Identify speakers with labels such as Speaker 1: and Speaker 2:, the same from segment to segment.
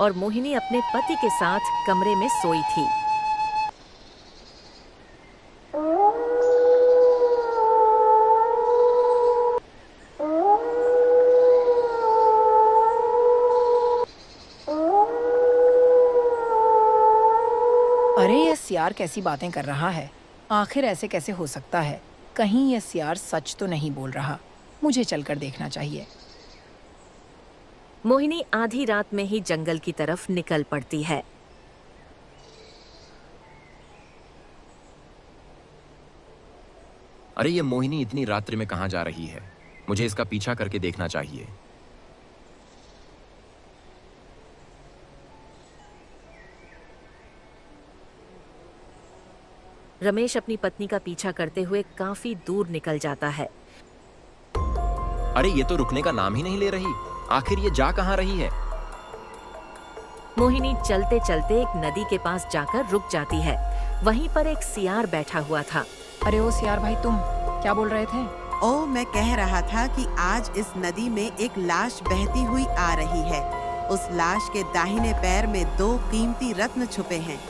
Speaker 1: और मोहिनी अपने पति के साथ कमरे में सोई थी।
Speaker 2: अरे ये सियार कैसी बातें कर रहा है? आखिर ऐसे कैसे हो सकता है? कहीं ये सियार सच तो नहीं बोल रहा। मुझे चलकर देखना चाहिए।
Speaker 1: मोहिनी आधी रात में ही जंगल की तरफ निकल पड़ती है।
Speaker 3: अरे ये मोहिनी इतनी रात्रि में कहाँ जा रही है? मुझे इसका पीछा करके देखना चाहिए।
Speaker 1: रमेश अपनी पत्नी का पीछा करते हुए काफी दूर निकल जाता है।
Speaker 3: अरे ये तो रुकने का नाम ही नहीं ले रही। आखिर ये जा कहाँ रही है?
Speaker 1: मोहिनी चलते चलते एक नदी के पास जाकर रुक जाती है। वहीं पर एक सियार बैठा हुआ था।
Speaker 2: अरे ओ सियार भाई, तुम क्या बोल रहे थे?
Speaker 4: ओ, मैं कह रहा था कि आज इस नदी में एक लाश बहती हुई आ रही है। उस लाश के दाहिने पैर में 2 कीमती रत्न छुपे हैं।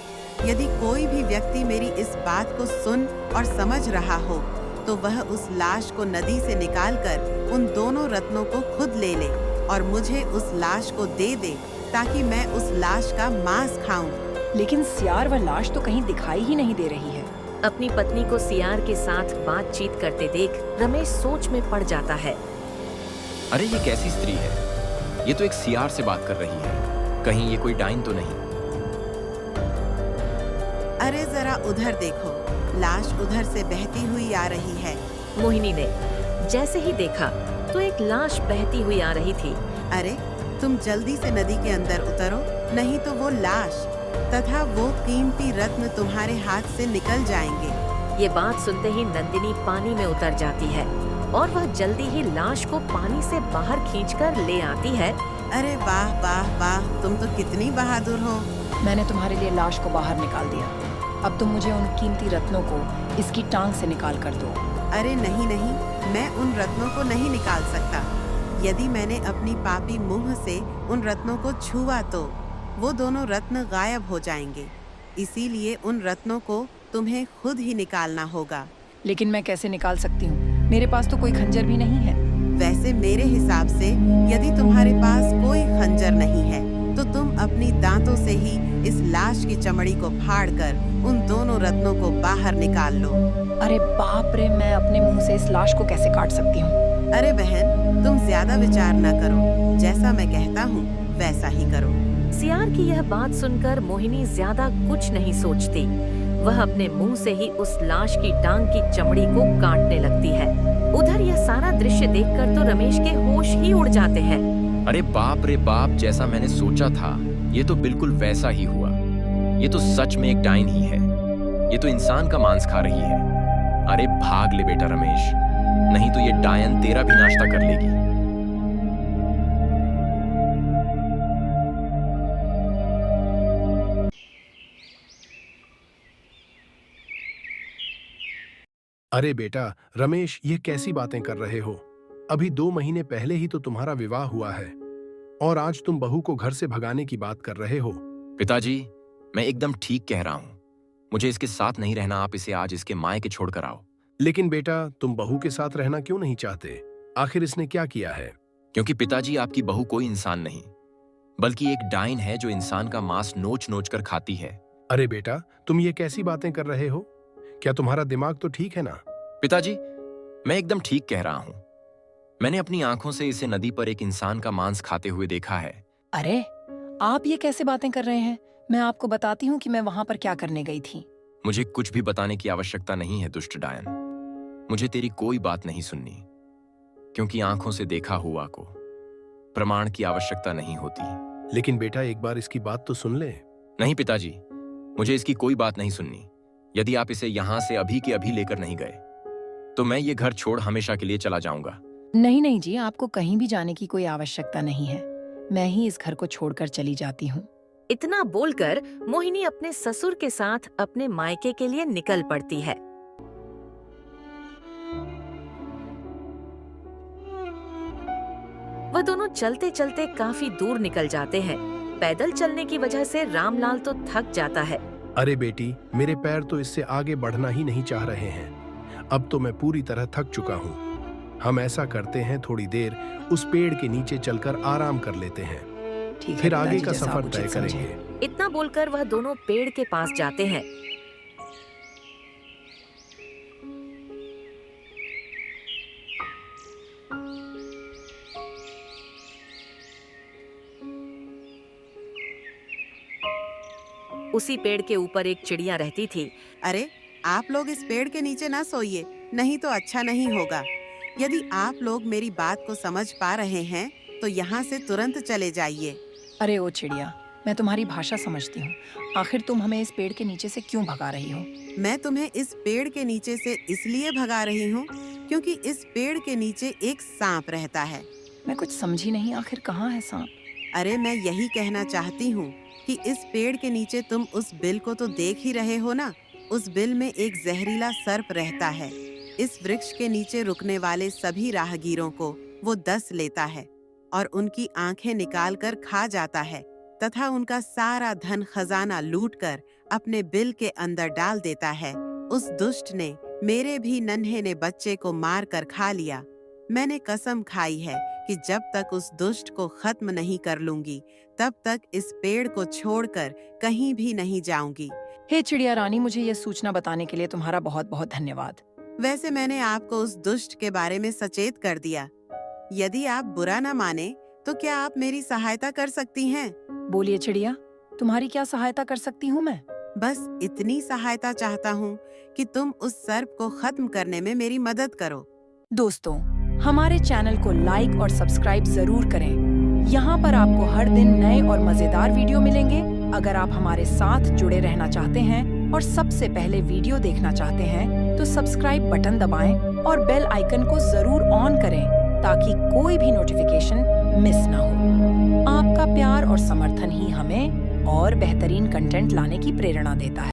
Speaker 4: यदि कोई भी व्यक्ति मेरी इस बात को सुन और समझ रहा हो तो वह उस लाश को नदी से निकालकर उन दोनों रत्नों को खुद ले ले और मुझे उस लाश को दे दे ताकि मैं उस लाश का मांस खाऊं।
Speaker 2: लेकिन सियार व लाश तो कहीं दिखाई ही नहीं दे रही है।
Speaker 1: अपनी पत्नी को सियार के साथ बातचीत करते देख रमेश सोच में पड़ जाता है।
Speaker 3: अरे ये कैसी स्त्री है? ये तो एक सियार से बात कर रही है। कहीं ये कोई डाइन तो नहीं?
Speaker 4: अरे जरा उधर देखो, लाश उधर से बहती हुई आ रही है।
Speaker 1: मोहिनी ने जैसे ही देखा तो एक लाश बहती हुई आ रही थी।
Speaker 4: अरे तुम जल्दी से नदी के अंदर उतरो, नहीं तो वो लाश तथा वो कीमती रत्न तुम्हारे हाथ से निकल जाएंगे।
Speaker 1: ये बात सुनते ही नंदिनी पानी में उतर जाती है और वह जल्दी ही लाश को पानी से बाहर खींचकर ले आती है।
Speaker 4: अरे वाह वाह वाह, तुम तो कितनी बहादुर हो।
Speaker 2: मैंने तुम्हारे लिए लाश को बाहर निकाल दिया। अब तुम मुझे उन कीमती रत्नों को इसकी टांग से निकाल कर दो।
Speaker 4: अरे नहीं नहीं, मैं उन रत्नों को नहीं निकाल सकता। यदि मैंने अपनी पापी मुंह से उन रत्नों को छुआ तो वो दोनों रत्न गायब हो जाएंगे। इसीलिए उन रत्नों को तुम्हें खुद ही निकालना होगा।
Speaker 2: लेकिन मैं कैसे निकाल सकती हूँ? मेरे पास तो कोई खंजर भी नहीं है।
Speaker 4: वैसे मेरे हिसाब से यदि तुम्हारे पास कोई खंजर नहीं है तो तुम अपनी दांतों से ही इस लाश की चमड़ी को फाड़कर उन दोनों रत्नों को बाहर निकाल लो।
Speaker 2: अरे बाप रे, मैं अपने मुंह से इस लाश को कैसे काट सकती हूँ?
Speaker 4: अरे बहन, तुम ज्यादा विचार न करो। जैसा मैं कहता हूँ वैसा ही करो।
Speaker 1: सियार की यह बात सुनकर मोहिनी ज्यादा कुछ नहीं सोचती। वह अपने मुंह से ही उस लाश की टांग की चमड़ी को काटने लगती है। उधर यह सारा दृश्य देखकर तो रमेश के होश ही उड़ जाते हैं।
Speaker 3: अरे बाप रे बाप, जैसा मैंने सोचा था ये तो बिल्कुल वैसा ही हुआ। ये तो सच में एक डाइन ही है। ये तो इंसान का मांस खा रही है। अरे भाग ले बेटा रमेश, नहीं तो ये डायन तेरा भी नाश्ता कर लेगी।
Speaker 5: अरे बेटा रमेश, ये कैसी बातें कर रहे हो? अभी 2 महीने पहले ही तो तुम्हारा विवाह हुआ है और आज तुम बहू को घर से भगाने की बात कर रहे हो।
Speaker 3: पिताजी, मैं एकदम ठीक कह रहा हूँ। मुझे इसके साथ नहीं रहना। आप इसे आज इसके मायके छोड़ कर आओ।
Speaker 5: लेकिन बेटा, तुम बहू के साथ रहना क्यों नहीं चाहते? आखिर इसने क्या किया है?
Speaker 3: क्योंकि पिताजी, आपकी बहू कोई इंसान नहीं बल्कि एक डाइन है जो इंसान का मांस नोच नोच कर खाती है।
Speaker 5: अरे बेटा, तुम ये कैसी बातें कर रहे हो? क्या तुम्हारा दिमाग तो ठीक है ना?
Speaker 3: पिताजी, मैं एकदम ठीक कह रहा हूँ। मैंने अपनी आंखों से इसे नदी पर एक इंसान का मांस खाते हुए देखा है।
Speaker 2: अरे आप ये कैसे बातें कर रहे हैं? मैं आपको बताती हूँ कि मैं वहाँ पर क्या करने गई थी।
Speaker 3: मुझे कुछ भी बताने की आवश्यकता नहीं है दुष्ट डायन। मुझे तेरी कोई बात नहीं सुननी, क्योंकि आंखों से देखा हुआ को प्रमाण की आवश्यकता नहीं होती।
Speaker 5: लेकिन बेटा, एक बार इसकी बात तो सुन ले।
Speaker 3: नहीं पिताजी, मुझे इसकी कोई बात नहीं सुननी। यदि आप इसे यहाँ से अभी के अभी लेकर नहीं गए तो मैं ये घर छोड़ हमेशा के लिए चला जाऊंगा।
Speaker 2: नहीं नहीं जी, आपको कहीं भी जाने की कोई आवश्यकता नहीं है। मैं ही इस घर को छोड़कर चली जाती हूँ।
Speaker 1: इतना बोलकर मोहिनी अपने ससुर के साथ अपने मायके के लिए निकल पड़ती है। वह दोनों चलते चलते काफी दूर निकल जाते हैं। पैदल चलने की वजह से रामलाल तो थक जाता है।
Speaker 5: अरे बेटी, मेरे पैर तो इससे आगे बढ़ना ही नहीं चाह रहे हैं। अब तो मैं पूरी तरह थक चुका हूँ। हम ऐसा करते हैं, थोड़ी देर उस पेड़ के नीचे चलकर आराम कर लेते हैं,
Speaker 2: ठीक है
Speaker 5: फिर आगे
Speaker 2: पिताजी,
Speaker 5: का
Speaker 2: जैसा आप
Speaker 5: सफर तय
Speaker 2: उचित समझें।
Speaker 5: करेंगे।
Speaker 1: इतना बोलकर वह दोनों पेड़ के पास जाते हैं। उसी पेड़ के ऊपर एक चिड़िया रहती थी।
Speaker 4: अरे, आप लोग इस पेड़ के नीचे ना सोइए, नहीं तो अच्छा नहीं होगा। यदि आप लोग मेरी बात को समझ पा रहे हैं तो यहाँ से तुरंत चले जाइए।
Speaker 2: अरे ओ चिड़िया, मैं तुम्हारी भाषा समझती हूँ। आखिर तुम हमें इस पेड़ के नीचे से क्यों भगा रही हो?
Speaker 4: मैं तुम्हें इस पेड़ के नीचे से इसलिए भगा रही हूँ क्योंकि इस पेड़ के नीचे एक सांप रहता है।
Speaker 2: मैं कुछ समझी नहीं, आखिर कहाँ है सांप?
Speaker 4: अरे, मैं यही कहना चाहती हूँ कि इस पेड़ के नीचे तुम उस बिल को तो देख ही रहे हो ना। उस बिल में एक जहरीला सर्प रहता है। इस वृक्ष के नीचे रुकने वाले सभी राहगीरों को वो डस लेता है और उनकी आंखें निकालकर खा जाता है तथा उनका सारा धन खजाना लूटकर अपने बिल के अंदर डाल देता है। उस दुष्ट ने मेरे भी नन्हे ने बच्चे को मार कर खा लिया। मैंने कसम खाई है कि जब तक उस दुष्ट को खत्म नहीं कर लूंगी तब तक इस पेड़ को छोड़कर कहीं भी नहीं जाऊंगी।
Speaker 2: हे चिड़िया रानी, मुझे ये सूचना बताने के लिए तुम्हारा बहुत बहुत धन्यवाद।
Speaker 4: वैसे मैंने आपको उस दुष्ट के बारे में सचेत कर दिया। यदि आप बुरा न माने तो क्या आप मेरी सहायता कर सकती हैं?
Speaker 2: बोलिए चिड़िया, तुम्हारी क्या सहायता कर सकती हूँ मैं?
Speaker 4: बस इतनी सहायता चाहता हूँ कि तुम उस सर्प को खत्म करने में मेरी मदद करो।
Speaker 2: दोस्तों, हमारे चैनल को लाइक और सब्सक्राइब जरूर करें। यहाँ पर आपको हर दिन नए और मजेदार वीडियो मिलेंगे। अगर आप हमारे साथ जुड़े रहना चाहते हैं और सबसे पहले वीडियो देखना चाहते हैं तो सब्सक्राइब बटन दबाएं और बेल आइकन को जरूर ऑन करें ताकि कोई भी नोटिफिकेशन मिस ना हो। आपका प्यार और समर्थन ही हमें और बेहतरीन कंटेंट लाने की प्रेरणा देता है।